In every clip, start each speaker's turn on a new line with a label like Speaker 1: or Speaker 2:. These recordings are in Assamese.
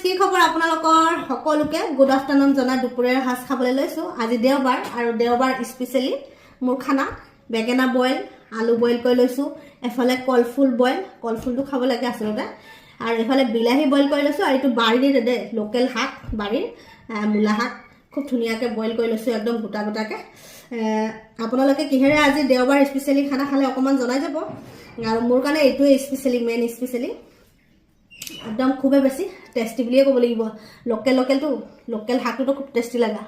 Speaker 1: কি খবৰ আপোনালোকৰ সকলোকে গুড আফটাৰনুন জনাই দুপৰীয়াৰ সাজ খাবলৈ লৈছো আজি দেওবাৰ আৰু দেওবাৰ স্পেশালি মোৰ খানা বেগেনা বইল আলু বইল কৰি লৈছো এফালে কলফুল বইল কলফুলটো খাব লাগে আসলতে আৰু এফালে বিলাহী বইল কৰি লৈছো আৰু এটো বাৰীৰ দে লোকেল শাক বাৰীৰ মুলা শাক খুব ধুনিয়াকে বইল কৰি লৈছো একদম গোটা গোটাকে আপোনালোকে কিহেৰে আজি দেওবাৰ স্পেশালি খানা খালে অকমান জনাই যাব আৰু মোৰ কাৰণে এটোৱে স্পেশালি মেইন স্পেশালি एकदम खूबे बेसी टेस्टी बुलिए कब লাগিব लोकल हाकु तो खूब टेस्टी लगा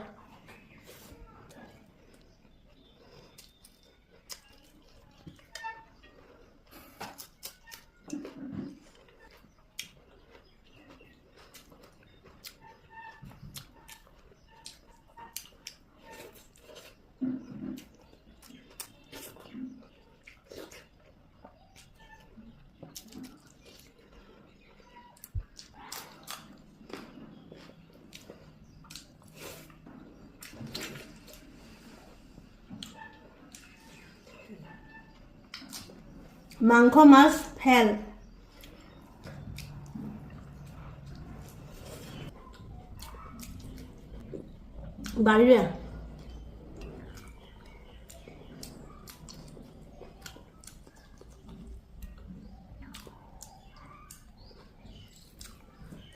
Speaker 1: मांखो माছ फेल बाड़ीरे